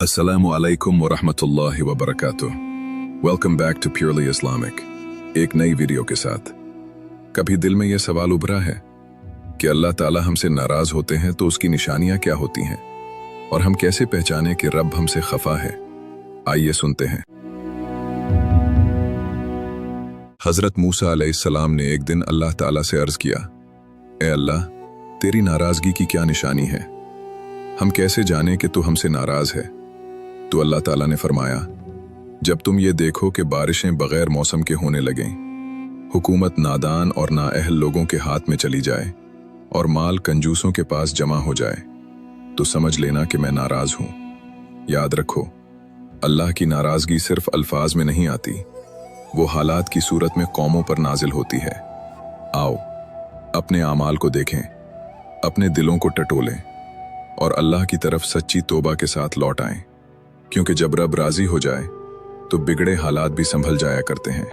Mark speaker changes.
Speaker 1: Assalamu alaikum wa rahmatullahi wa barakatuh. Welcome back to Purely Islamic. एक नई video के साथ। कभी दिल में यह सवाल उभरा है कि अल्लाह ताला हमसे नाराज होते हैं तो उसकी निशानियां क्या होती हैं और हम कैसे पहचाने कि रब हमसे खफा है? आइए सुनते हैं। हजरत मूसा अलैहिस्सलाम ने एक दिन अल्लाह ताला से अर्ज किया, ए अल्लाह, तेरी नाराजगी की क्या निशानी है? हम कैसे जाने कि तू हमसे नाराज है? तो अल्लाह ताला ने फरमाया, जब तुम ये देखो कि बारिशें बगैर मौसम के होने लगें, हुकूमत नादान और नाअहल लोगों के हाथ में चली जाए और माल कंजूसों के पास जमा हो जाए, तो समझ लेना कि मैं नाराज हूं। याद रखो, अल्लाह की नाराजगी सिर्फ अल्फाज में नहीं आती, वो हालात की सूरत में कौमों पर नाजिल होती है। आओ अपने आमाल को देखें, अपने दिलों को टटोलें और अल्लाह की तरफ सच्ची तौबा के साथ लौट आएं, क्योंकि जब रब राजी हो जाए तो बिगड़े हालात भी संभल जाया करते हैं।